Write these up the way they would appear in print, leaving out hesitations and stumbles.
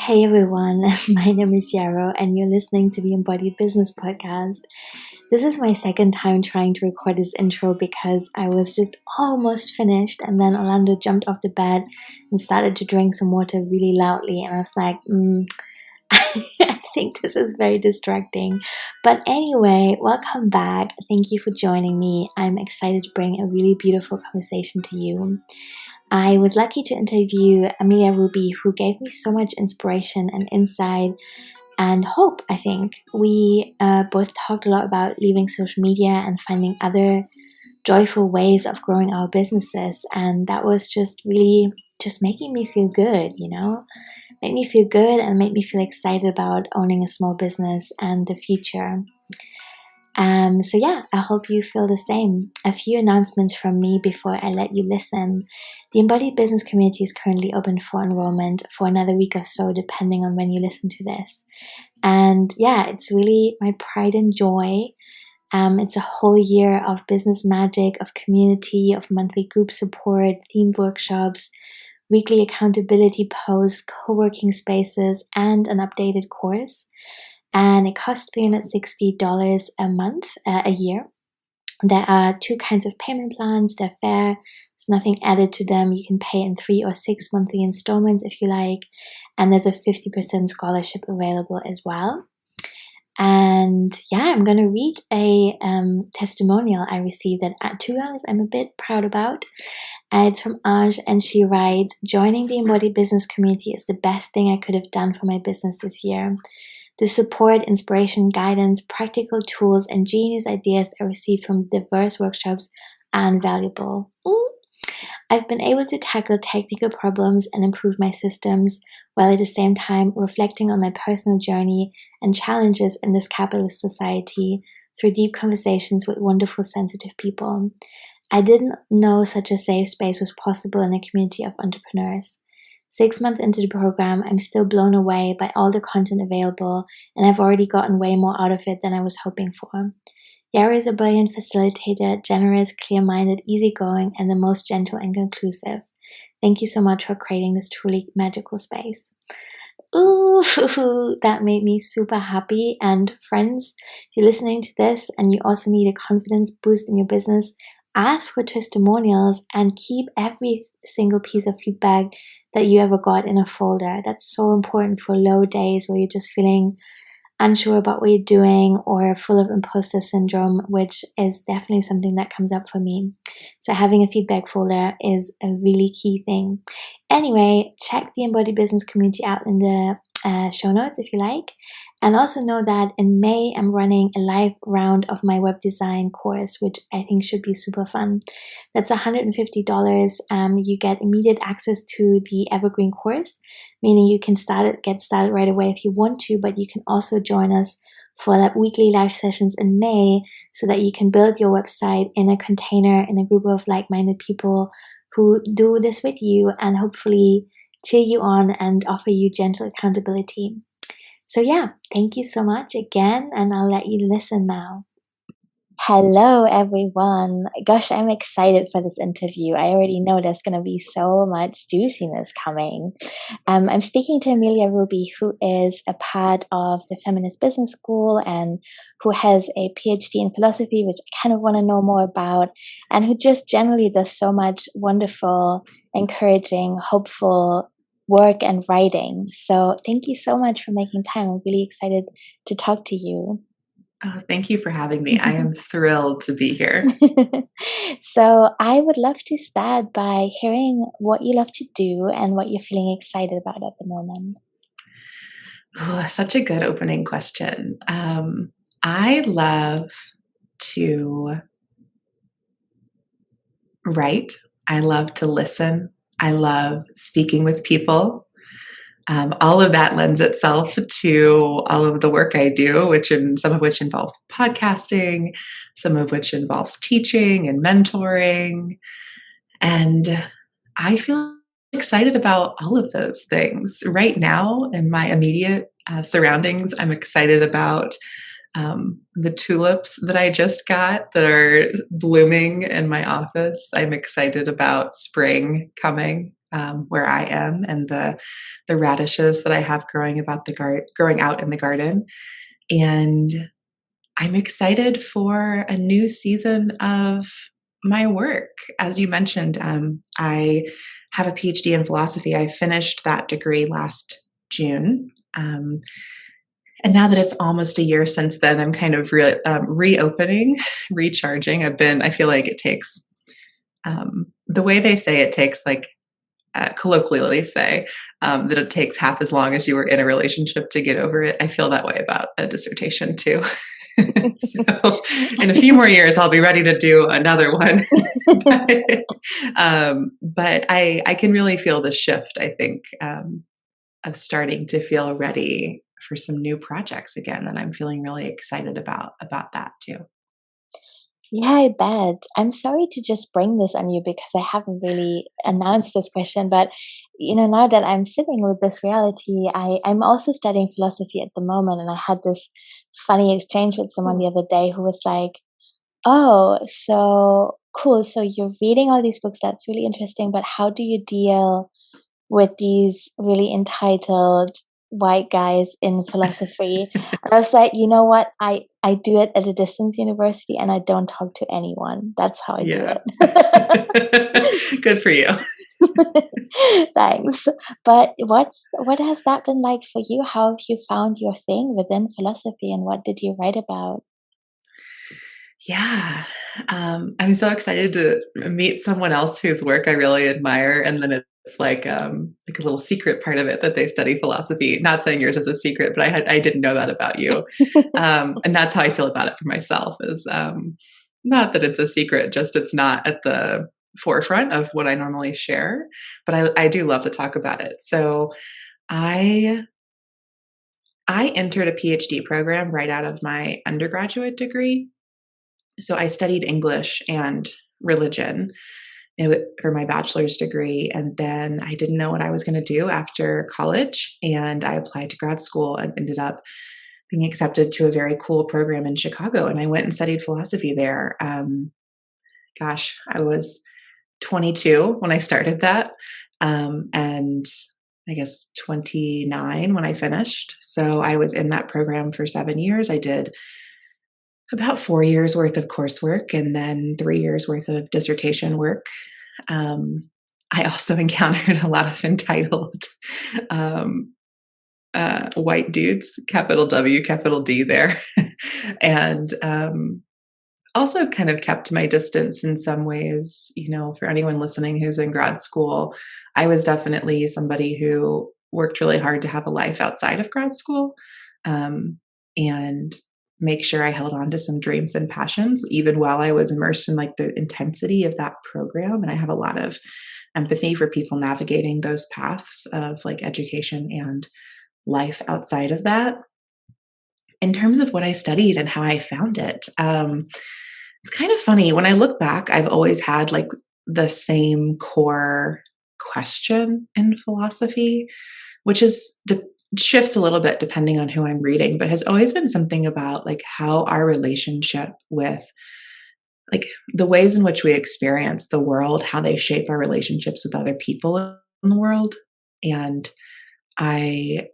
Hey everyone, my name is Yarrow and you're listening to the Embodied Business Podcast. This is my second time trying to record this intro because I was just almost finished and then Orlando jumped off the bed and started to drink some water really loudly and I was like, I think this is very distracting. But anyway, welcome back. Thank you for joining me. I'm excited to bring a really beautiful conversation to you. I was lucky to interview Amelia Hruby, who gave me so much inspiration and insight and hope, I think. We both talked a lot about leaving social media and finding other joyful ways of growing our businesses. And that was just really just making me feel good, Made me feel good and made me feel excited about owning a small business and the future. I hope you feel the same. A few announcements from me before I let you listen. The Embodied Business community is currently open for enrollment for another week or so, depending on when you listen to this. And it's really my pride and joy. It's a whole year of business magic, of community, of monthly group support, themed workshops, weekly accountability posts, co-working spaces, and an updated course. And it costs $360 a year. There are two kinds of payment plans. They're fair. There's nothing added to them. You can pay in 3 or 6 monthly installments if you like. And there's a 50% scholarship available as well. And I'm going to read a testimonial I received that, to be honest, I'm a bit proud about. It's from Ange, and she writes, "Joining the Embodied Business community is the best thing I could have done for my business this year. The support, inspiration, guidance, practical tools, and genius ideas I received from diverse workshops are invaluable. I've been able to tackle technical problems and improve my systems, while at the same time reflecting on my personal journey and challenges in this capitalist society through deep conversations with wonderful, sensitive people. I didn't know such a safe space was possible in a community of entrepreneurs. 6 months into the program, I'm still blown away by all the content available, and I've already gotten way more out of it than I was hoping for. Yara is a brilliant facilitator, generous, clear-minded, easygoing, and the most gentle and inclusive. Thank you so much for creating this truly magical space." Ooh, that made me super happy. And friends, if you're listening to this and you also need a confidence boost in your business, ask for testimonials and keep every single piece of feedback that you ever got in a folder. That's so important for low days where you're just feeling unsure about what you're doing or full of imposter syndrome, which is definitely something that comes up for me. So having a feedback folder is a really key thing. Anyway, check the Embodied Business community out in the show notes if you like. And also know that in May, I'm running a live round of my web design course, which I think should be super fun. That's $150. You get immediate access to the evergreen course, meaning you can get started right away if you want to, but you can also join us for weekly live sessions in May so that you can build your website in a container in a group of like-minded people who do this with you and hopefully cheer you on and offer you gentle accountability. So thank you so much again, and I'll let you listen now. Hello, everyone. Gosh, I'm excited for this interview. I already know there's going to be so much juiciness coming. I'm speaking to Amelia Hruby, who is a part of the Feminist Business School and who has a PhD in philosophy, which I kind of want to know more about, and who just generally does so much wonderful, encouraging, hopeful work and writing. So thank you so much for making time. I'm really excited to talk to you. Oh, thank you for having me. I am thrilled to be here. So I would love to start by hearing what you love to do and what you're feeling excited about at the moment. Oh, such a good opening question. I love to write. I love to listen. I love speaking with people. All of that lends itself to all of the work I do, some of which involves podcasting, some of which involves teaching and mentoring. And I feel excited about all of those things. Right now, in my immediate surroundings, I'm excited about the tulips that I just got that are blooming in my office. I'm excited about spring coming. where I am and the radishes that I have growing out in the garden. And I'm excited for a new season of my work. As you mentioned, I have a PhD in philosophy. I finished that degree last June. And now that it's almost a year since then, I'm kind of reopening, recharging. I feel like it takes, the way they say it takes, like, colloquially say, that it takes half as long as you were in a relationship to get over it. I feel that way about a dissertation too. So in a few more years, I'll be ready to do another one. but I can really feel the shift, I think, of starting to feel ready for some new projects again. And I'm feeling really excited about that too. Yeah, I bet. I'm sorry to just bring this on you because I haven't really announced this question, but now that I'm sitting with this reality, I'm also studying philosophy at the moment, and I had this funny exchange with someone the other day who was like, "Oh, so cool. So you're reading all these books. That's really interesting, but how do you deal with these really entitled white guys in philosophy?" And I was like, you know what? I do it at a distance university and I don't talk to anyone. That's how I do Yeah. it. Good for you. Thanks. But what has that been like for you? How have you found your thing within philosophy and what did you write about? Yeah. I'm so excited to meet someone else whose work I really admire. And then it's like a little secret part of it that they study philosophy. Not saying yours is a secret, but I didn't know that about you. And that's how I feel about it for myself is, not that it's a secret, just it's not at the forefront of what I normally share, but I do love to talk about it. So I entered a PhD program right out of my undergraduate degree. So I studied English and religion for my bachelor's degree. And then I didn't know what I was going to do after college. And I applied to grad school and ended up being accepted to a very cool program in Chicago. And I went and studied philosophy there. I was 22 when I started that. And I guess 29 when I finished. So I was in that program for 7 years. I did about 4 years worth of coursework and then 3 years worth of dissertation work. I also encountered a lot of entitled white dudes, capital W, capital D there, and also kind of kept my distance in some ways. For anyone listening who's in grad school, I was definitely somebody who worked really hard to have a life outside of grad school. And make sure I held on to some dreams and passions, even while I was immersed in like the intensity of that program. And I have a lot of empathy for people navigating those paths of like education and life outside of that. In terms of what I studied and how I found it, it's kind of funny. When I look back, I've always had like the same core question in philosophy, which shifts a little bit depending on who I'm reading, but has always been something about like how our relationship with like the ways in which we experience the world, how they shape our relationships with other people in the world. And I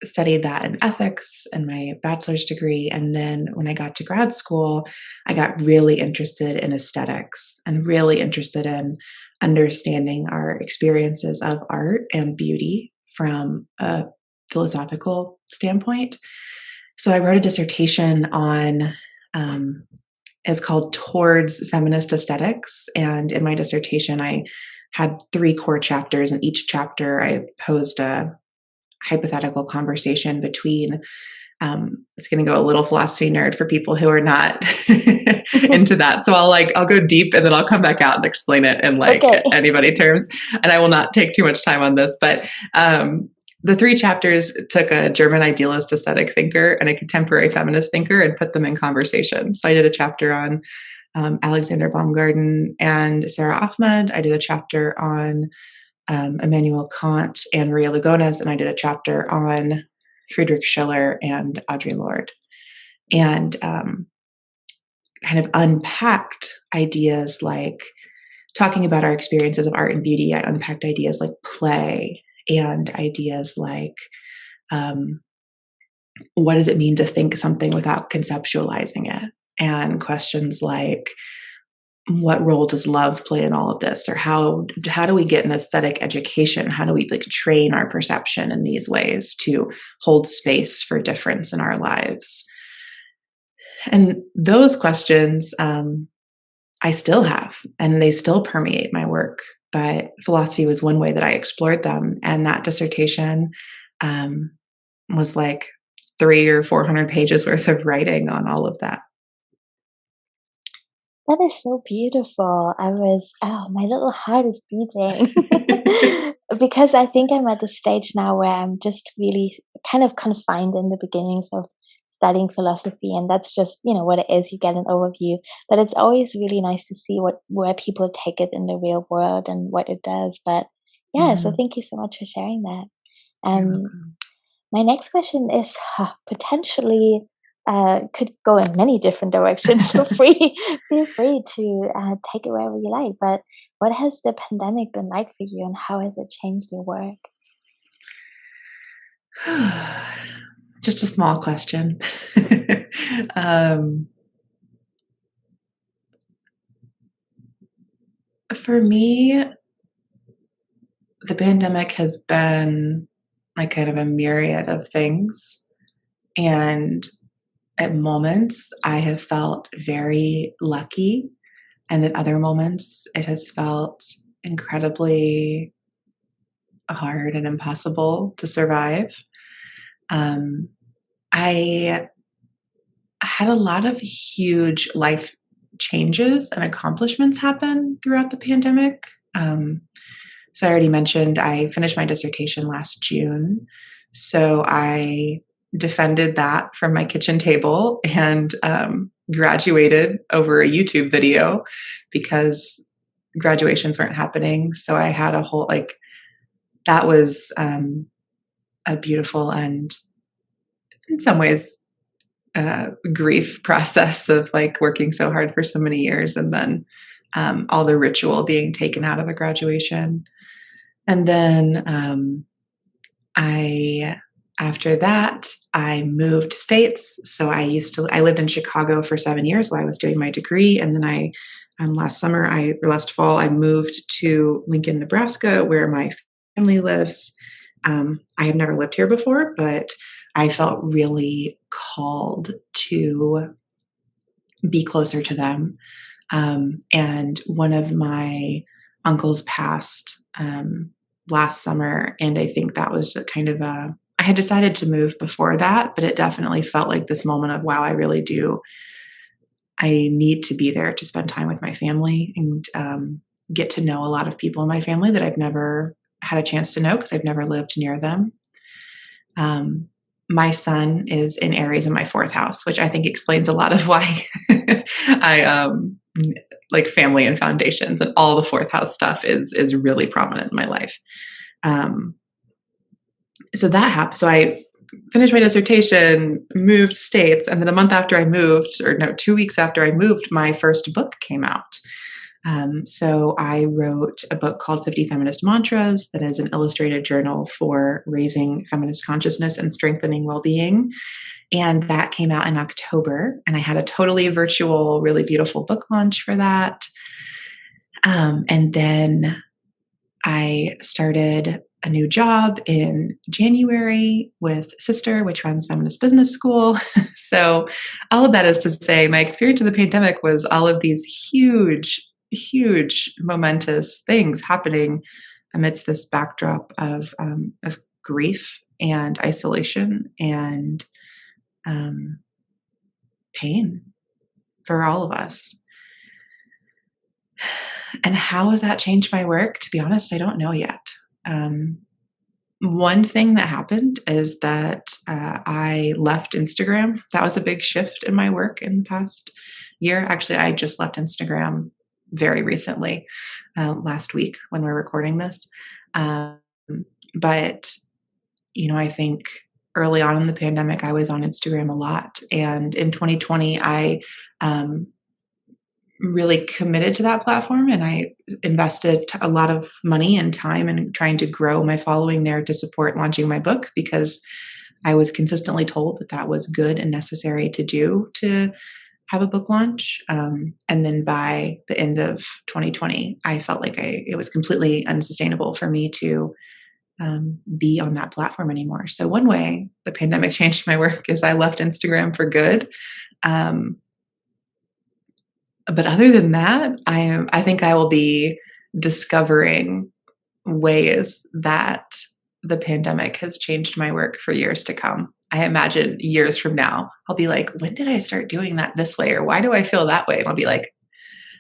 studied that in ethics in my bachelor's degree. And then when I got to grad school, I got really interested in aesthetics and really interested in understanding our experiences of art and beauty from a philosophical standpoint. So I wrote a dissertation on, is called Towards Feminist Aesthetics. And in my dissertation, I had 3 core chapters. And each chapter, I posed a hypothetical conversation between, it's going to go a little philosophy nerd for people who are not into that. So I'll go deep and then I'll come back out and explain it in like anybody terms. And I will not take too much time on this, but, the 3 chapters took a German idealist aesthetic thinker and a contemporary feminist thinker and put them in conversation. So I did a chapter on Alexander Baumgarten and Sarah Ahmed. I did a chapter on Immanuel Kant and Maria Lugones, and I did a chapter on Friedrich Schiller and Audre Lorde, and kind of unpacked ideas like talking about our experiences of art and beauty, I unpacked ideas like play and ideas like, what does it mean to think something without conceptualizing it? And questions like, what role does love play in all of this? Or how do we get an aesthetic education? How do we like train our perception in these ways to hold space for difference in our lives? And those questions, I still have, and they still permeate my work. But philosophy was one way that I explored them. And that dissertation was like 300 or 400 pages worth of writing on all of that. That is so beautiful. My little heart is beating. Because I think I'm at the stage now where I'm just really kind of confined in the beginnings of studying philosophy, and that's just, what it is. You get an overview, but it's always really nice to see where people take it in the real world and what it does. But yeah, so Mhm. thank you so much for sharing that. You're Um, welcome. my next question is potentially could go in many different directions. So feel free to take it wherever you like. But what has the pandemic been like for you, and how has it changed your work? Just a small question. um, for me, the pandemic has been like kind of a myriad of things. And at moments, I have felt very lucky. And at other moments, it has felt incredibly hard and impossible to survive. Um, I had a lot of huge life changes and accomplishments happen throughout the pandemic. So I already mentioned I finished my dissertation last June. So I defended that from my kitchen table and graduated over a YouTube video because graduations weren't happening. So I had a whole, like, that was a beautiful and in some ways grief process of like working so hard for so many years and then all the ritual being taken out of a graduation. And then I, after that, I moved states. So I lived in Chicago for 7 years while I was doing my degree. And then last fall, I moved to Lincoln, Nebraska, where my family lives. I have never lived here before, but I felt really called to be closer to them. And one of my uncles passed last summer. And I think that was I had decided to move before that, but it definitely felt like this moment of, wow, I need to be there to spend time with my family and get to know a lot of people in my family that I've never had a chance to know because I've never lived near them. My son is in Aries in my fourth house, which I think explains a lot of why I like family and foundations and all the fourth house stuff is really prominent in my life. So that happened. So I finished my dissertation, moved states, and then a month after I moved, or no, 2 weeks after I moved, my first book came out. So I wrote a book called 50 Feminist Mantras that is an illustrated journal for raising feminist consciousness and strengthening well-being. And that came out in October. And I had a totally virtual, really beautiful book launch for that. And then I started a new job in January with Sister, which runs Feminist Business School. So all of that is to say my experience of the pandemic was all of these huge, momentous things happening amidst this backdrop of grief and isolation and pain for all of us. And how has that changed my work? To be honest, I don't know yet. One thing that happened is that I left Instagram. That was a big shift in my work in the past year. Actually, I just left Instagram very recently, last week when we're recording this. But, I think early on in the pandemic, I was on Instagram a lot. And in 2020, I really committed to that platform, and I invested a lot of money and time in trying to grow my following there to support launching my book, because I was consistently told that that was good and necessary to do to have a book launch. And then by the end of 2020, I felt like it was completely unsustainable for me to be on that platform anymore. So one way the pandemic changed my work is I left Instagram for good. But other than that, I think I will be discovering ways that the pandemic has changed my work for years to come. I imagine years from now, I'll be like, when did I start doing that this way? Or why do I feel that way? And I'll be like,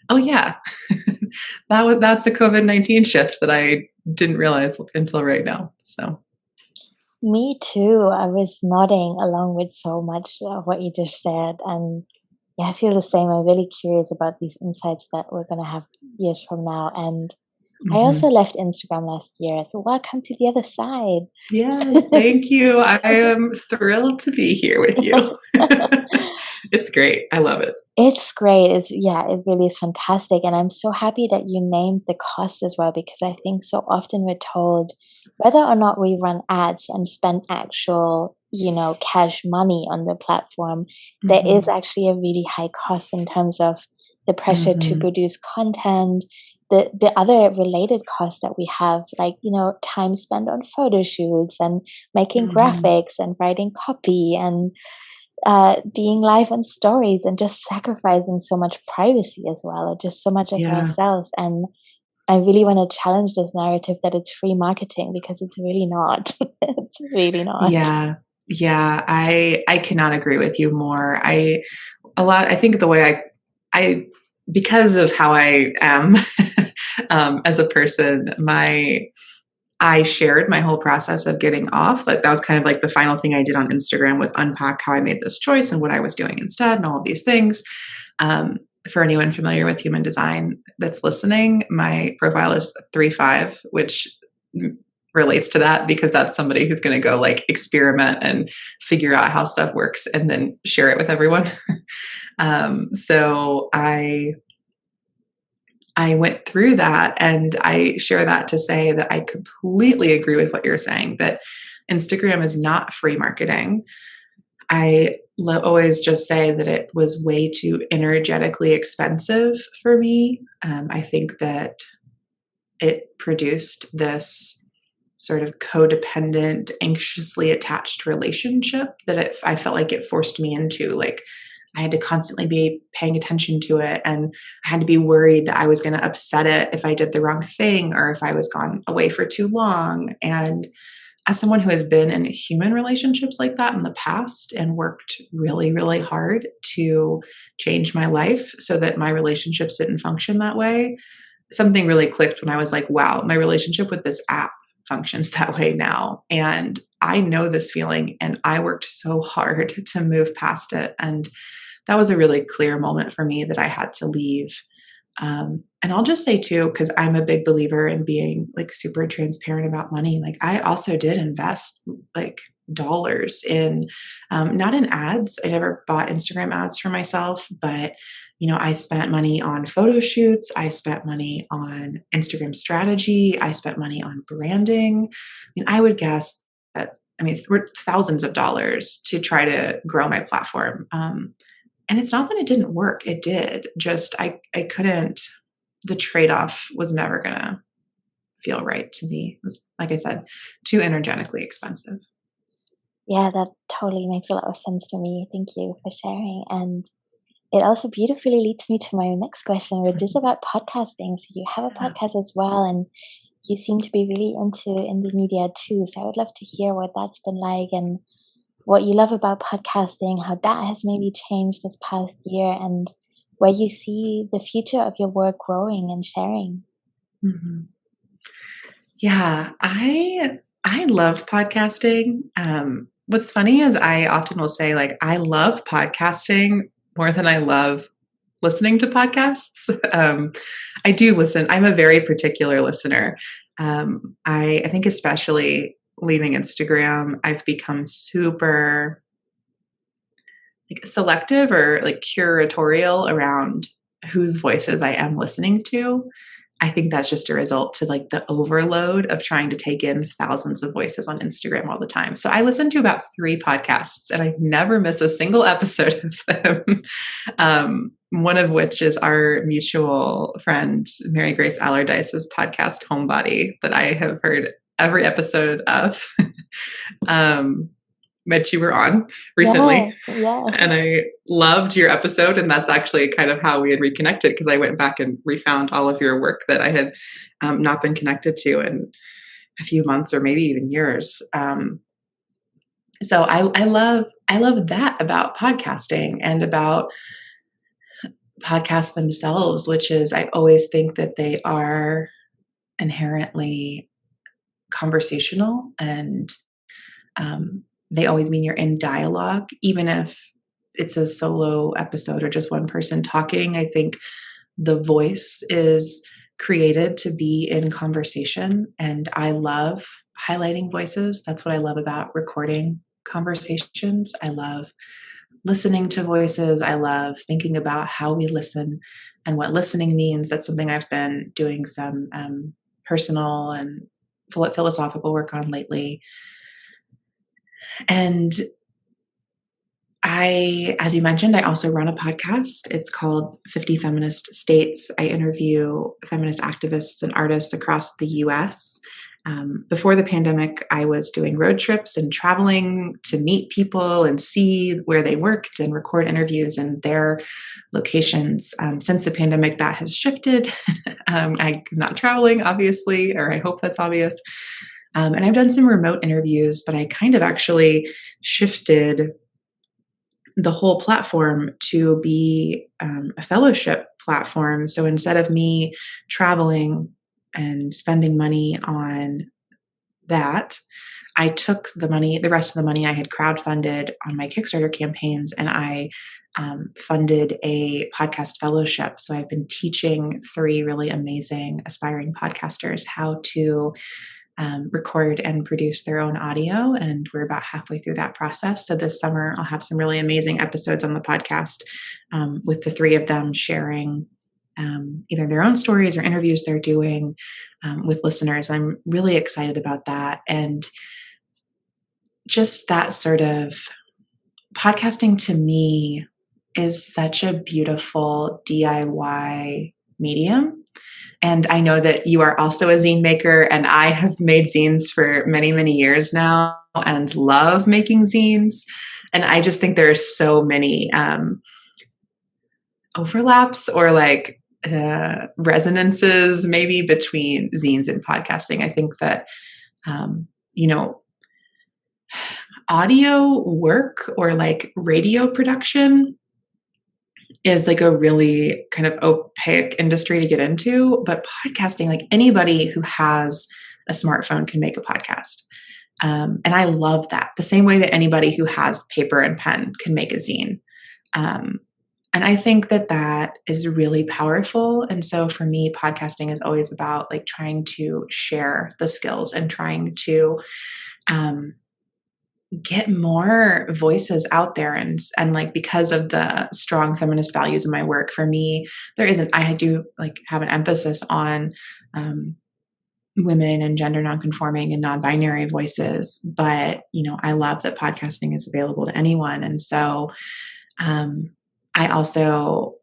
oh yeah, that's a COVID-19 shift that I didn't realize until right now. So Me too. I was nodding along with so much of what you just said. And yeah, I feel the same. I'm really curious about these insights that we're going to have years from now. And I also left Instagram last year. So welcome to the other side. Yes, thank you. I am thrilled to be here with you. It's great. I love it. It's great. It really is fantastic. And I'm so happy that you named the cost as well, because I think so often we're told whether or not we run ads and spend actual, cash money on the platform, there is actually a really high cost in terms of the pressure to produce content, the other related costs that we have, like, time spent on photo shoots and making graphics and writing copy and being live on stories, and just sacrificing so much privacy as well, or just so much of ourselves. And I really want to challenge this narrative that it's free marketing, because it's really not. It's really not. Yeah. Yeah. I cannot agree with you more. I think the way I because of how I am as a person, I shared my whole process of getting off. Like that was kind of like the final thing I did on Instagram, was unpack how I made this choice and what I was doing instead and all of these things. For anyone familiar with human design that's listening, my profile is 3-5, which relates to that, because that's somebody who's going to go like experiment and figure out how stuff works and then share it with everyone. So I went through that, and I share that to say that I completely agree with what you're saying, that Instagram is not free marketing. I always just say that it was way too energetically expensive for me. I think that it produced this sort of codependent, anxiously attached relationship that I felt like it forced me into. Like, I had to constantly be paying attention to it, and I had to be worried that I was going to upset it if I did the wrong thing, or if I was gone away for too long. And as someone who has been in human relationships like that in the past and worked really, really hard to change my life so that my relationships didn't function that way, something really clicked when I was like, wow, my relationship with this app functions that way now. And I know this feeling, and I worked so hard to move past it. And that was a really clear moment for me that I had to leave. And I'll just say too, because I'm a big believer in being like super transparent about money. Like, I also did invest like dollars in, not in ads. I never bought Instagram ads for myself, but I spent money on photo shoots. I spent money on Instagram strategy. I spent money on branding. I mean, I would guess that, we're thousands of dollars to try to grow my platform. And it's not that it didn't work. It did. Just, I couldn't, the trade-off was never going to feel right to me. It was, like I said, too energetically expensive. Yeah, that totally makes a lot of sense to me. Thank you for sharing. And it also beautifully leads me to my next question, which is about podcasting. So you have a podcast as well, and you seem to be really into indie media too. So I would love to hear what that's been like, and what you love about podcasting, how that has maybe changed this past year, and where you see the future of your work growing and sharing. Mm-hmm. Yeah, I love podcasting. What's funny is I often will say, like, I love podcasting more than I love listening to podcasts. I do listen. I'm a very particular listener. I think especially leaving Instagram, I've become super like selective or like curatorial around whose voices I am listening to. I think that's just a result to like the overload of trying to take in thousands of voices on Instagram all the time. So I listen to about 3 podcasts and I never miss a single episode of them. One of which is our mutual friend, Mary Grace Allardyce's podcast, Homebody, that I have heard every episode of. That you were on recently. Yeah. And I loved your episode. And that's actually kind of how we had reconnected, because I went back and refound all of your work that I had not been connected to in a few months or maybe even years. So I love that about podcasting and about podcasts themselves, which is I always think that they are inherently conversational, and they always mean you're in dialogue, even if it's a solo episode or just one person talking. I think the voice is created to be in conversation, and I love highlighting voices. That's what I love about recording conversations. I love listening to voices. I love thinking about how we listen and what listening means. That's something I've been doing some personal and philosophical work on lately. And as you mentioned, I also run a podcast. It's called 50 Feminist States. I interview feminist activists and artists across the US. Before the pandemic, I was doing road trips and traveling to meet people and see where they worked and record interviews in their locations. Since the pandemic, that has shifted. I'm not traveling, obviously, or I hope that's obvious. And I've done some remote interviews, but I kind of actually shifted the whole platform to be a fellowship platform. So instead of me traveling and spending money on that, I took the rest of the money I had crowdfunded on my Kickstarter campaigns, and I funded a podcast fellowship. So I've been teaching 3 really amazing aspiring podcasters how to record and produce their own audio. And we're about halfway through that process. So this summer, I'll have some really amazing episodes on the podcast with the 3 of them sharing either their own stories or interviews they're doing with listeners. I'm really excited about that. And just that sort of podcasting to me is such a beautiful DIY medium. And I know that you are also a zine maker, and I have made zines for many, many years now and love making zines. And I just think there are so many overlaps or like resonances maybe between zines and podcasting. I think that, audio work or like radio production is like a really kind of opaque industry to get into, but podcasting, like anybody who has a smartphone can make a podcast. And I love that, the same way that anybody who has paper and pen can make a zine. And I think that is really powerful. And so for me, podcasting is always about like trying to share the skills and trying to get more voices out there. And like, because of the strong feminist values in my work, for me, I do like have an emphasis on women and gender nonconforming and non-binary voices. But, I love that podcasting is available to anyone. And so I also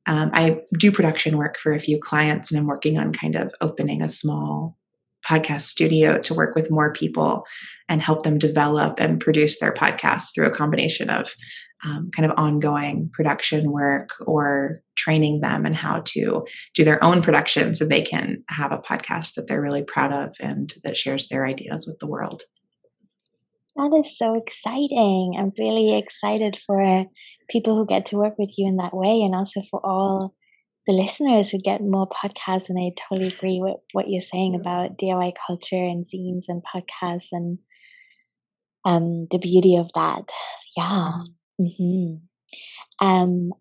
I do production work for a few clients, and I'm working on kind of opening a small podcast studio to work with more people and help them develop and produce their podcasts through a combination of kind of ongoing production work or training them in how to do their own production so they can have a podcast that they're really proud of and that shares their ideas with the world. That is so exciting. I'm really excited for people who get to work with you in that way, and also for all the listeners who get more podcasts. And I totally agree with what you're saying about DIY culture and zines and podcasts and the beauty of that. Yeah. Mm-hmm.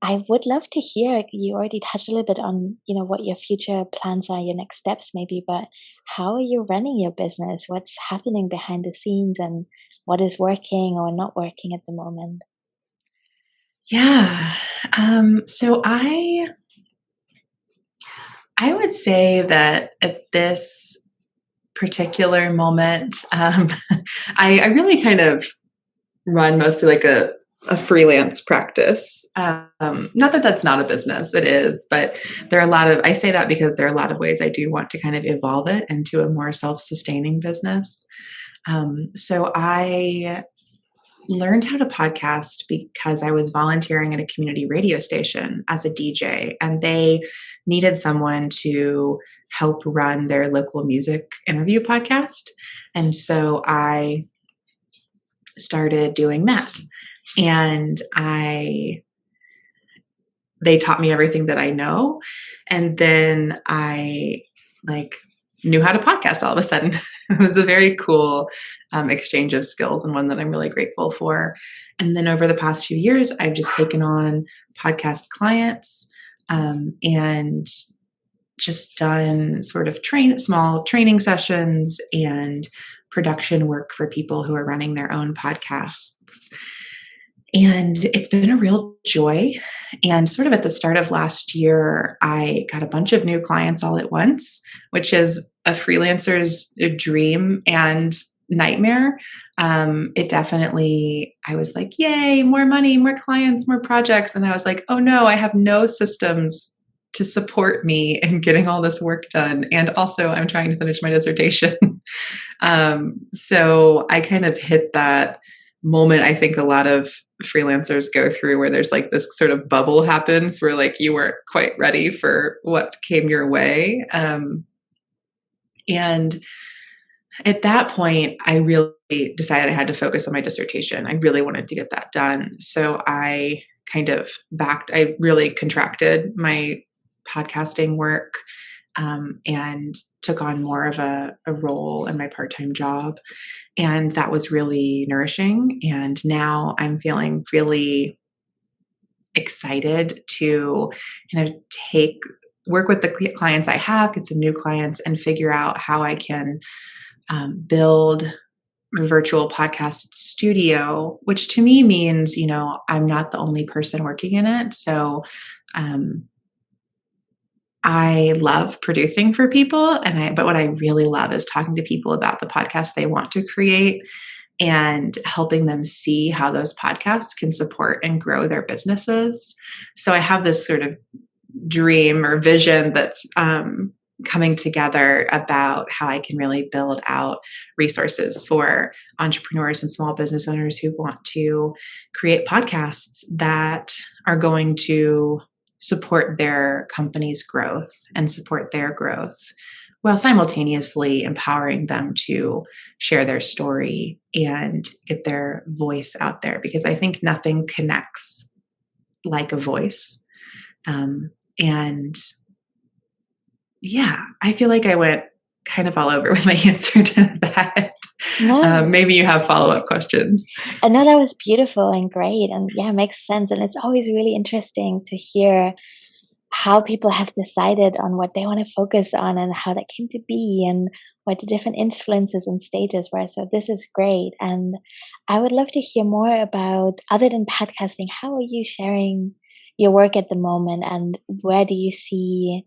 I would love to hear, you already touched a little bit on, what your future plans are, your next steps maybe, but how are you running your business? What's happening behind the scenes and what is working or not working at the moment? Yeah. So I would say that at this particular moment, I really kind of run mostly like a freelance practice. Not that that's not a business, it is, but there are a lot of, I say that because there are a lot of ways I do want to kind of evolve it into a more self-sustaining business. So I learned how to podcast because I was volunteering at a community radio station as a DJ, and they needed someone to help run their local music interview podcast. And so I started doing that. And they taught me everything that I know. And then I like knew how to podcast all of a sudden. It was a very cool exchange of skills, and one that I'm really grateful for. And then over the past few years, I've just taken on podcast clients, and just done sort of small training sessions and production work for people who are running their own podcasts. And it's been a real joy. And sort of at the start of last year, I got a bunch of new clients all at once, which is a freelancer's dream and nightmare. It definitely, I was like, yay, more money, more clients, more projects. And I was like, oh no, I have no systems to support me in getting all this work done. And also, I'm trying to finish my dissertation. So I kind of hit that moment I think a lot of freelancers go through, where there's like this sort of bubble happens where like you weren't quite ready for what came your way. And at that point, I really decided I had to focus on my dissertation. I really wanted to get that done. So I I really contracted my podcasting work, and took on more of a role in my part-time job. And that was really nourishing. And now I'm feeling really excited to kind of work with the clients I have, get some new clients, and figure out how I can build a virtual podcast studio, which to me means, I'm not the only person working in it. So I love producing for people, but what I really love is talking to people about the podcast they want to create and helping them see how those podcasts can support and grow their businesses. So I have this sort of dream or vision that's coming together about how I can really build out resources for entrepreneurs and small business owners who want to create podcasts that are going to support their company's growth and support their growth, while simultaneously empowering them to share their story and get their voice out there. Because I think nothing connects like a voice. And yeah, I feel like I went kind of all over with my answer to that. No. Maybe you have follow-up questions. I know that was beautiful and great. And yeah, it makes sense. And it's always really interesting to hear how people have decided on what they want to focus on and how that came to be and what the different influences and stages were. So this is great. And I would love to hear more about, other than podcasting, how are you sharing your work at the moment, and where do you see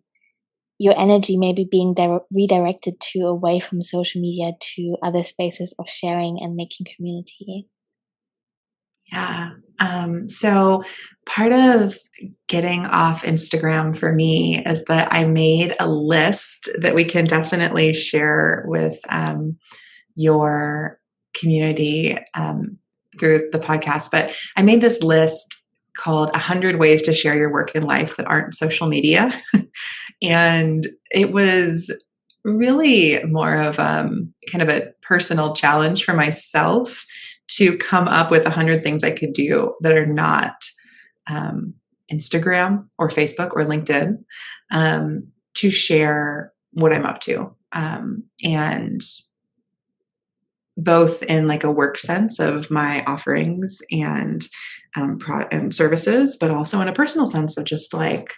your energy maybe being redirected to, away from social media to other spaces of sharing and making community? Yeah. So part of getting off Instagram for me is that I made a list that we can definitely share with your community through the podcast. But I made this list called 100 Ways to Share Your Work and Life That Aren't Social Media. And it was really more of kind of a personal challenge for myself to come up with 100 things I could do that are not Instagram or Facebook or LinkedIn, to share what I'm up to. And both in like a work sense of my offerings and product and services, but also in a personal sense of just like,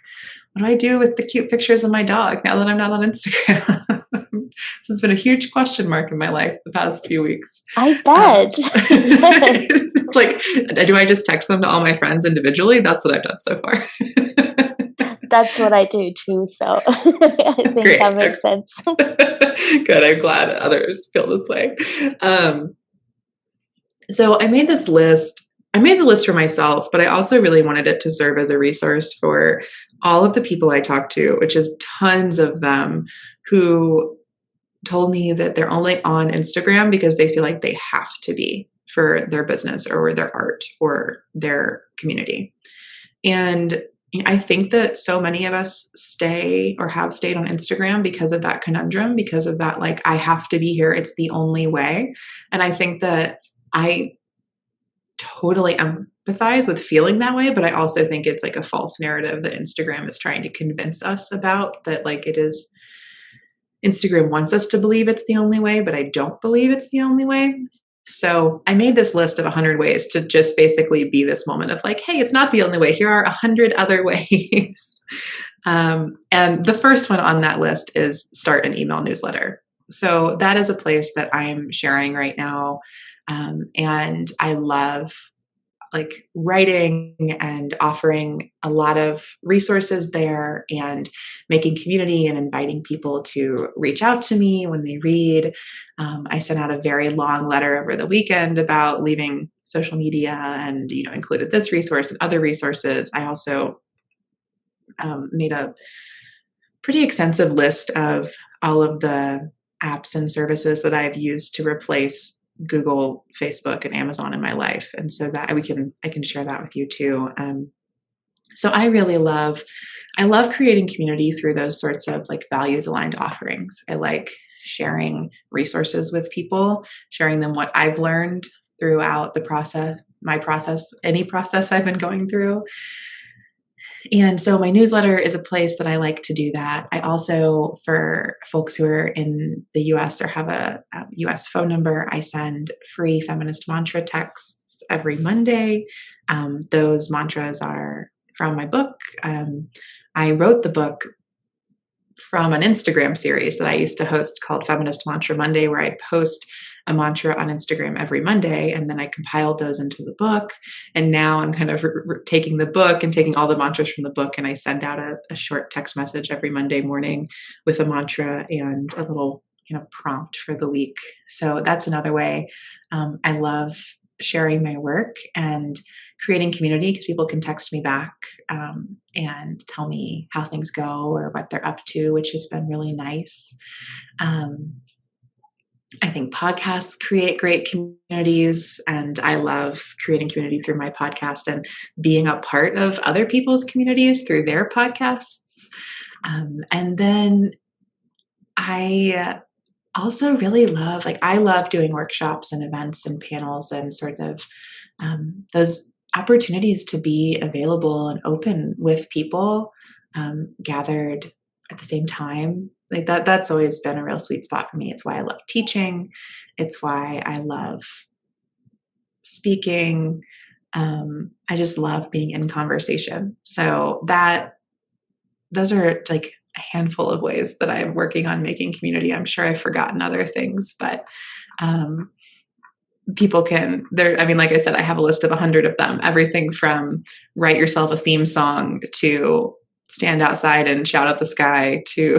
what do I do with the cute pictures of my dog now that I'm not on Instagram? So it's been a huge question mark in my life the past few weeks. I bet. Yes. Like, do I just text them to all my friends individually? That's what I've done so far. That's what I do too. So I think Great. that makes sense. Good. I'm glad others feel this way. So I made this list. I made the list for myself, but I also really wanted it to serve as a resource for all of the people I talked to, which is tons of them, who told me that they're only on Instagram because they feel like they have to be for their business or their art or their community. And I think that so many of us stay or have stayed on Instagram because of that conundrum, because of that, like, I have to be here. It's the only way. And I think that I totally empathize with feeling that way, but I also think it's like a false narrative that Instagram is trying to convince us about, that like it is, Instagram wants us to believe it's the only way, but I don't believe it's the only way. So I made this list of 100 ways to just basically be this moment of like, hey, it's not the only way. Here are 100 other ways. And the first one on that list is start an email newsletter. So that is a place that I'm sharing right now. And I love like writing and offering a lot of resources there and making community and inviting people to reach out to me when they read. I sent out a very long letter over the weekend about leaving social media and, included this resource and other resources. I also made a pretty extensive list of all of the apps and services that I've used to replace Google, Facebook, and Amazon in my life. And so that I can share that with you too. So I love creating community through those sorts of like values aligned offerings. I like sharing resources with people, sharing them what I've learned throughout the process, my process, any process I've been going through. And so my newsletter is a place that I like to do that. I also, for folks who are in the US or have a US phone number, I send free feminist mantra texts every Monday. Those mantras are from my book. I wrote the book from an Instagram series that I used to host called Feminist Mantra Monday, where I'd post a mantra on Instagram every Monday, and then I compiled those into the book. And now I'm kind of taking the book and taking all the mantras from the book, and I send out a short text message every Monday morning with a mantra and a little prompt for the week. So that's another way. I love sharing my work and creating community because people can text me back and tell me how things go or what they're up to, which has been really nice. I think podcasts create great communities, and I love creating community through my podcast and being a part of other people's communities through their podcasts. And then I also really love, I love doing workshops and events and panels and sort of those opportunities to be available and open with people gathered at the same time. Like that's always been a real sweet spot for me. It's why I love teaching. It's why I love speaking. I just love being in conversation. So those are like a handful of ways that I'm working on making community. I'm sure I've forgotten other things, but people like I said, I have a list of 100 of them, everything from write yourself a theme song to stand outside and shout at the sky to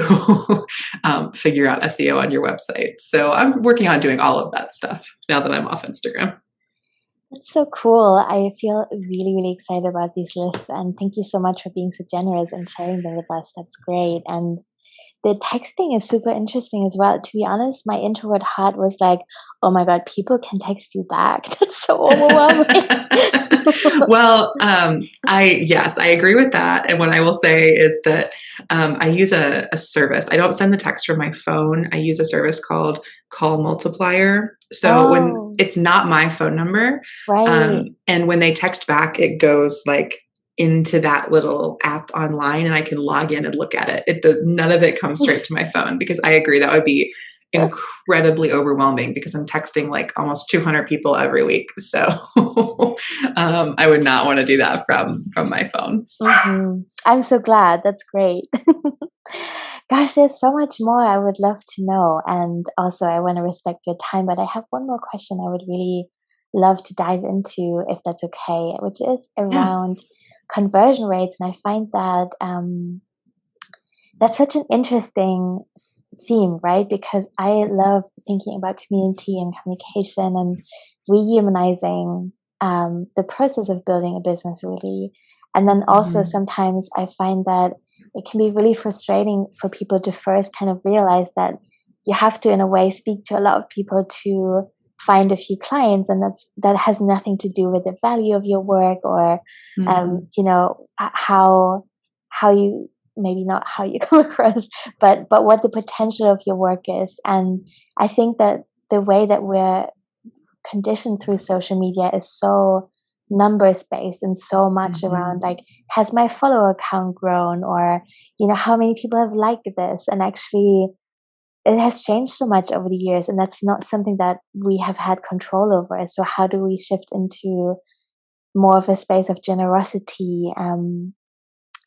figure out SEO on your website. So I'm working on doing all of that stuff now that I'm off Instagram. That's so cool. I feel really, really excited about these lists. And thank you so much for being so generous and sharing them with us. That's great. And the texting is super interesting as well. To be honest, my introvert heart was like, oh my God, people can text you back. That's so overwhelming. Well, I agree with that. And what I will say is that I use a service. I don't send the text from my phone. I use a service called Call Multiplier. So when it's not my phone number, right. And when they text back, it goes like into that little app online, and I can log in and look at it. None of it comes straight to my phone, because I agree that would be incredibly overwhelming, because I'm texting like almost 200 people every week. So I would not want to do that from my phone. Mm-hmm. I'm so glad. That's great. Gosh, there's so much more I would love to know. And also, I want to respect your time, but I have one more question I would really love to dive into, if that's okay, which is Yeah. around conversion rates. And I find that that's such an interesting theme, right? Because I love thinking about community and communication and rehumanizing the process of building a business, really. And then also Mhm. sometimes I find that it can be really frustrating for people to first kind of realize that you have to, in a way, speak to a lot of people to find a few clients, and that has nothing to do with the value of your work or, Mhm. how you, maybe not how you come across, but what the potential of your work is. And I think that the way that we're conditioned through social media is so numbers based and so much around, Mhm. like, has my follower count grown, or how many people have liked this. And actually it has changed so much over the years, and that's not something that we have had control over. So how do we shift into more of a space of generosity?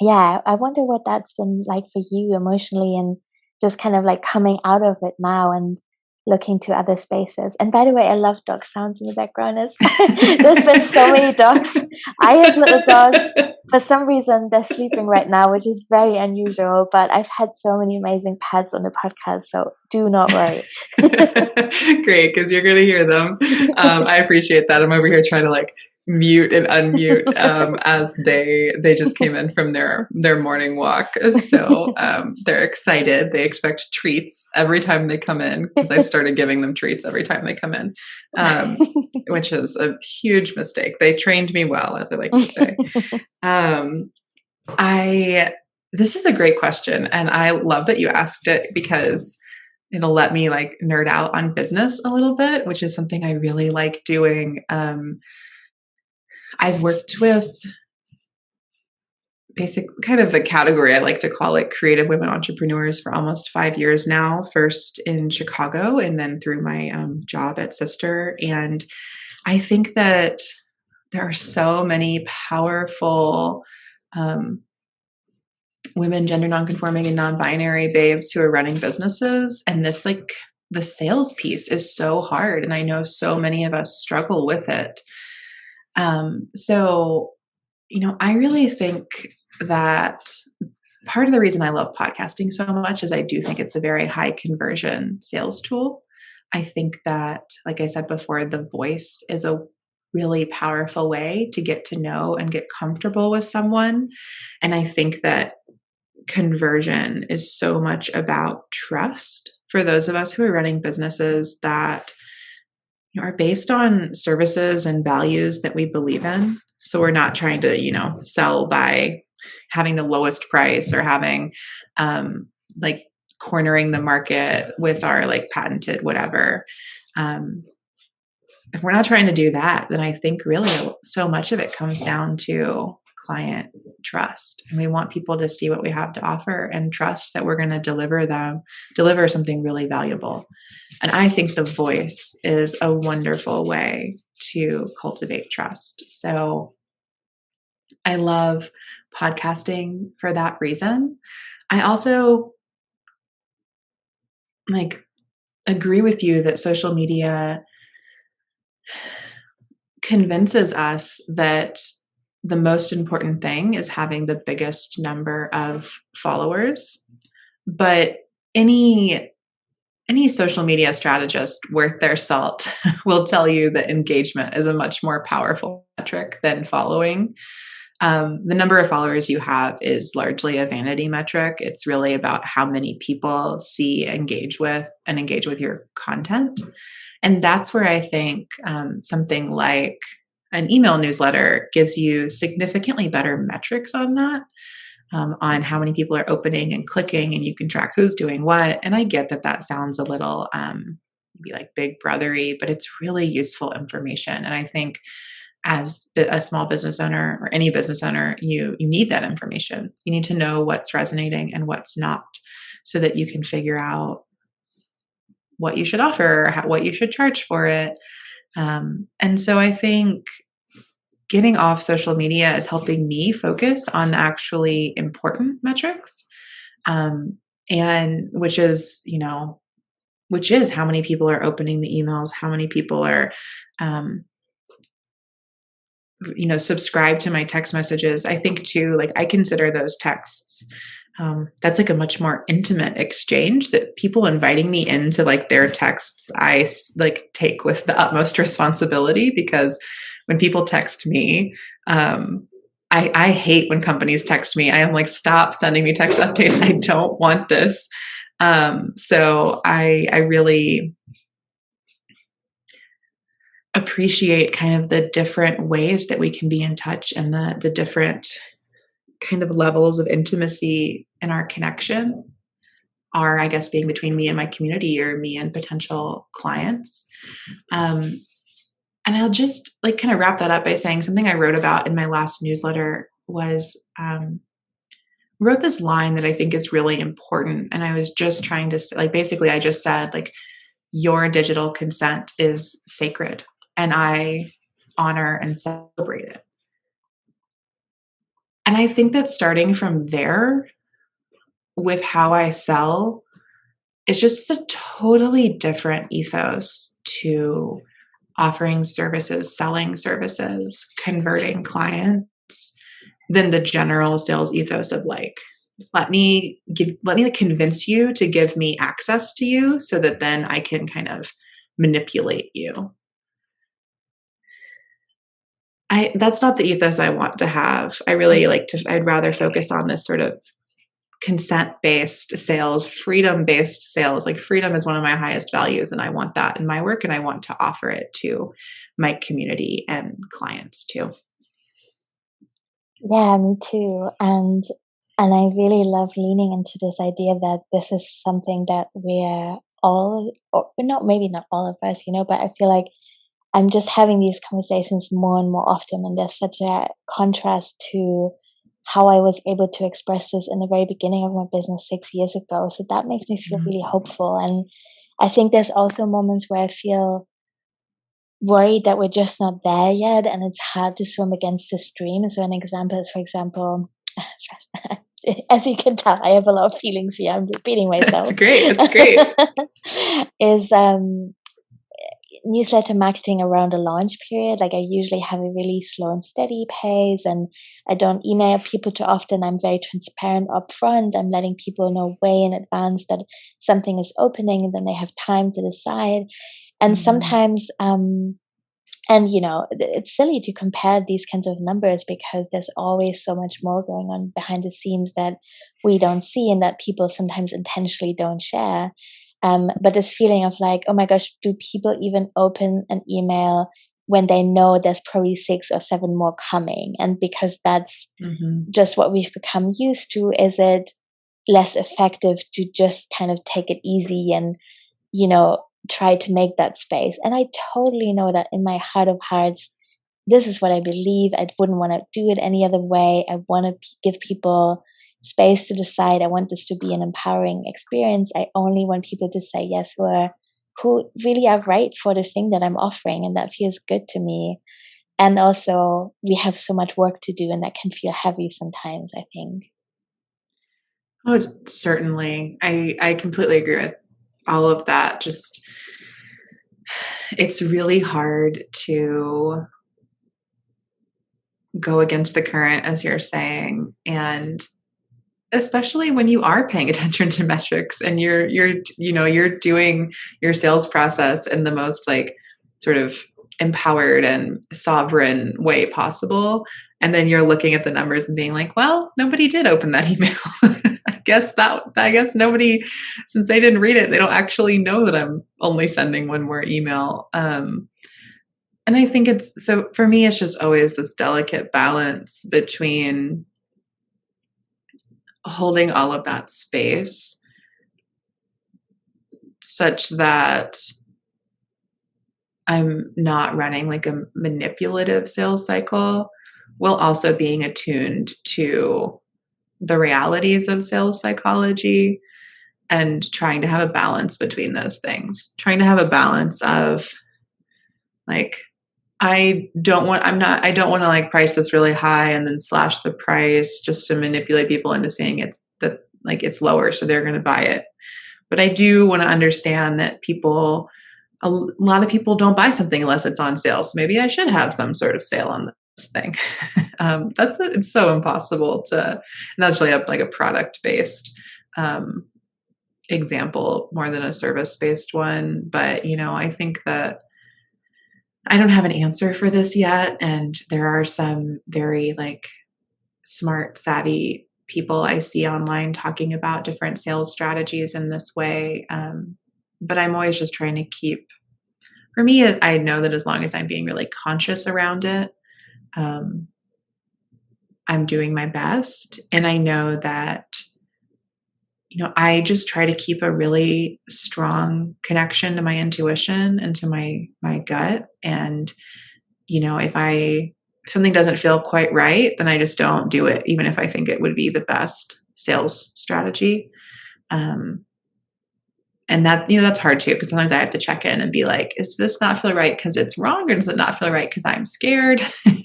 Yeah, I wonder what that's been like for you emotionally, and just kind of like coming out of it now and looking to other spaces. And by the way, I love dog sounds in the background. There's been so many dogs. I have little dogs. For some reason, they're sleeping right now, which is very unusual, but I've had so many amazing pets on the podcast, so do not worry. Great, because you're going to hear them. I appreciate that. I'm over here trying to like mute and unmute as they just came in from their morning walk. So they're excited. They expect treats every time they come in, because I started giving them treats every time they come in, which is a huge mistake. They trained me well, as I like to say. I This is a great question, and I love that you asked it, because it'll let me like nerd out on business a little bit, which is something I really like doing. I've worked with basic kind of a category I like to call it creative women entrepreneurs for almost 5 years now, first in Chicago and then through my job at Sister. And I think that there are so many powerful um, women, gender nonconforming and non-binary babes who are running businesses. And this, like, the sales piece is so hard. And I know so many of us struggle with it. So, I really think that part of the reason I love podcasting so much is I do think it's a very high conversion sales tool. I think that, like I said before, the voice is a really powerful way to get to know and get comfortable with someone. And I think that conversion is so much about trust for those of us who are running businesses that are based on services and values that we believe in. So we're not trying to, sell by having the lowest price or having like cornering the market with our like patented whatever. Um, if we're not trying to do that, then I think really so much of it comes down to client trust. And we want people to see what we have to offer and trust that we're going to deliver something really valuable. And I think the voice is a wonderful way to cultivate trust. So I love podcasting for that reason. I also like agree with you that social media convinces us that the most important thing is having the biggest number of followers. But any social media strategist worth their salt will tell you that engagement is a much more powerful metric than following. The number of followers you have is largely a vanity metric. It's really about how many people see, engage with your content. And that's where I think something like an email newsletter gives you significantly better metrics on that, on how many people are opening and clicking, and you can track who's doing what. And I get that that sounds a little maybe like big brothery, but it's really useful information. And I think as a small business owner or any business owner, you need that information. You need to know what's resonating and what's not, so that you can figure out what you should offer, what you should charge for it. And so I think getting off social media is helping me focus on actually important metrics. and which is how many people are opening the emails, how many people are, subscribe to my text messages. I think too, like I consider those texts, that's like a much more intimate exchange, that people inviting me into like their texts, I like take with the utmost responsibility, because when people text me, I hate when companies text me. I am like, stop sending me text updates. I don't want this. So I really appreciate kind of the different ways that we can be in touch, and the different kind of levels of intimacy in our connection are, I guess, being between me and my community, or me and potential clients. And I'll just like kind of wrap that up by saying something I wrote about in my last newsletter was, wrote this line that I think is really important. And I was just trying to like, basically I just said like, your digital consent is sacred, and I honor and celebrate it. And I think that starting from there with how I sell is just a totally different ethos to offering services, selling services, converting clients, than the general sales ethos of like, let me convince you to give me access to you so that then I can kind of manipulate you. That's not the ethos I want to have. I really I'd rather focus on this sort of consent-based sales, freedom-based sales. Like freedom is one of my highest values, and I want that in my work, and I want to offer it to my community and clients too. Yeah, me too. And I really love leaning into this idea that this is something that we're all, or not, maybe not all of us, but I feel like I'm just having these conversations more and more often, and there's such a contrast to how I was able to express this in the very beginning of my business 6 years ago. So that makes me feel really hopeful. And I think there's also moments where I feel worried that we're just not there yet, and it's hard to swim against the stream. So an example is, for example, as you can tell, I have a lot of feelings here. I'm repeating myself. That's great. That's great. Is newsletter marketing around a launch period. Like I usually have a really slow and steady pace, and I don't email people too often. I'm very transparent upfront. I'm letting people know way in advance that something is opening, and then they have time to decide. And sometimes, and it's silly to compare these kinds of numbers, because there's always so much more going on behind the scenes that we don't see, and that people sometimes intentionally don't share. But this feeling of like, oh my gosh, do people even open an email when they know there's probably 6 or 7 more coming? And because that's just what we've become used to, is it less effective to just kind of take it easy and, try to make that space? And I totally know that in my heart of hearts, this is what I believe. I wouldn't want to do it any other way. I want to give people space to decide. I want this to be an empowering experience. I only want people to say yes who really are right for the thing that I'm offering, and that feels good to me. And also, we have so much work to do, and that can feel heavy sometimes, I think. Oh, certainly. I completely agree with all of that. Just, it's really hard to go against the current, as you're saying, and especially when you are paying attention to metrics, and you're doing your sales process in the most like sort of empowered and sovereign way possible, and then you're looking at the numbers and being like, well, nobody did open that email. I guess nobody, since they didn't read it, they don't actually know that I'm only sending one more email. And I think so for me, it's just always this delicate balance between holding all of that space such that I'm not running like a manipulative sales cycle, while also being attuned to the realities of sales psychology, and trying to have a balance between those things. Trying to have a balance of like, I don't want to like price this really high and then slash the price just to manipulate people into saying it's that like it's lower, so they're going to buy it. But I do want to understand that a lot of people don't buy something unless it's on sale. So maybe I should have some sort of sale on this thing. It's so impossible to, and that's really like a product-based example more than a service-based one. But, I think that I don't have an answer for this yet. And there are some very like smart, savvy people I see online talking about different sales strategies in this way. But I'm always just trying to for me, I know that as long as I'm being really conscious around it, I'm doing my best. And I know that, I just try to keep a really strong connection to my intuition and to my gut. And, if something doesn't feel quite right, then I just don't do it, even if I think it would be the best sales strategy. And that, that's hard too, because sometimes I have to check in and be like, is this not feel right because it's wrong, or does it not feel right because I'm scared?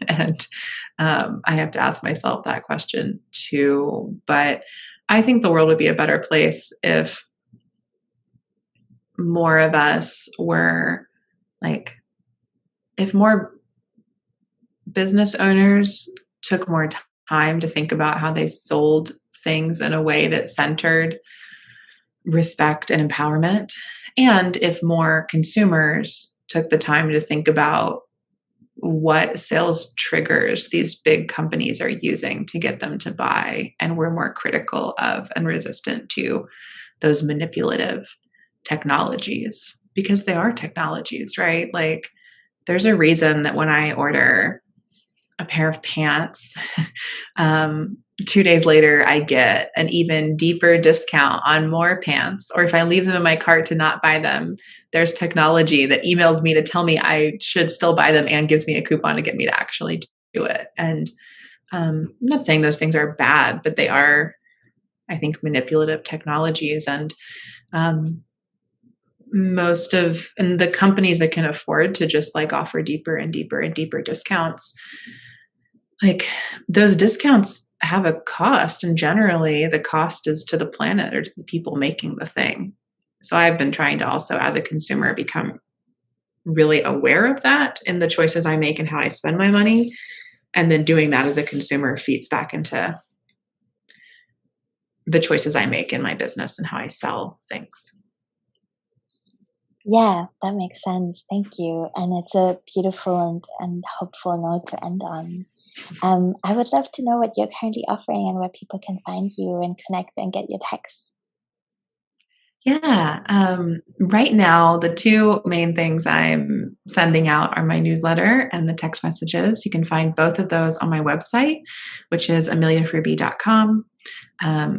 And I have to ask myself that question too. But I think the world would be a better place if more of us were like, if more business owners took more time to think about how they sold things in a way that centered respect and empowerment. And if more consumers took the time to think about what sales triggers these big companies are using to get them to buy, and were more critical of and resistant to those manipulative technologies, because they are technologies, right? Like there's a reason that when I order a pair of pants, 2 days later, I get an even deeper discount on more pants. Or if I leave them in my cart to not buy them, there's technology that emails me to tell me I should still buy them and gives me a coupon to get me to actually do it. And I'm not saying those things are bad, but they are, I think, manipulative technologies. And and the companies that can afford to just like offer deeper and deeper and deeper discounts, like those discounts have a cost, and generally the cost is to the planet or to the people making the thing. So I've been trying to also, as a consumer, become really aware of that in the choices I make and how I spend my money. And then doing that as a consumer feeds back into the choices I make in my business and how I sell things. Yeah, that makes sense. Thank you. And it's a beautiful and hopeful note to end on. I would love to know what you're currently offering and where people can find you and connect and get your text. Yeah. Right now, the two main things I'm sending out are my newsletter and the text messages. You can find both of those on my website, which is ameliahruby.com.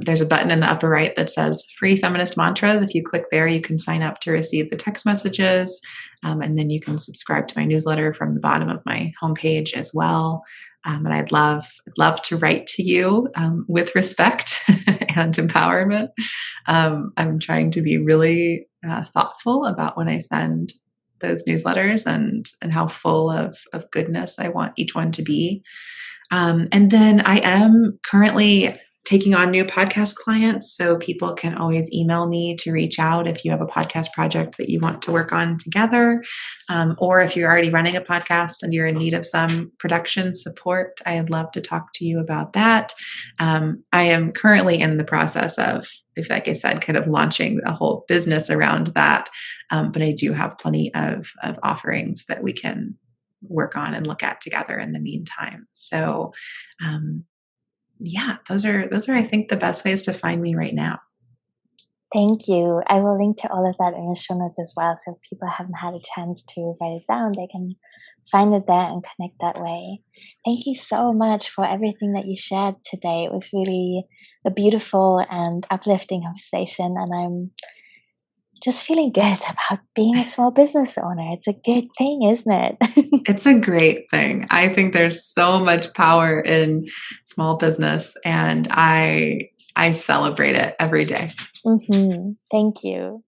There's a button in the upper right that says Free Feminist Mantras. If you click there, you can sign up to receive the text messages. And then you can subscribe to my newsletter from the bottom of my homepage as well. And I'd love to write to you with respect and empowerment. I'm trying to be really thoughtful about when I send those newsletters and how full of goodness I want each one to be. And then I am currently taking on new podcast clients, so people can always email me to reach out if you have a podcast project that you want to work on together, or if you're already running a podcast and you're in need of some production support. I'd love to talk to you about that. I am currently in the process of, like I said, kind of launching a whole business around that, but I do have plenty of offerings that we can work on and look at together in the meantime. So yeah, those are I think the best ways to find me right now. Thank you. I will link to all of that in the show notes as well. So if people haven't had a chance to write it down, they can find it there and connect that way. Thank you so much for everything that you shared today. It was really a beautiful and uplifting conversation. And I'm just feeling good about being a small business owner. It's a good thing, isn't it? It's a great thing. I think there's so much power in small business, and I celebrate it every day. Thank you.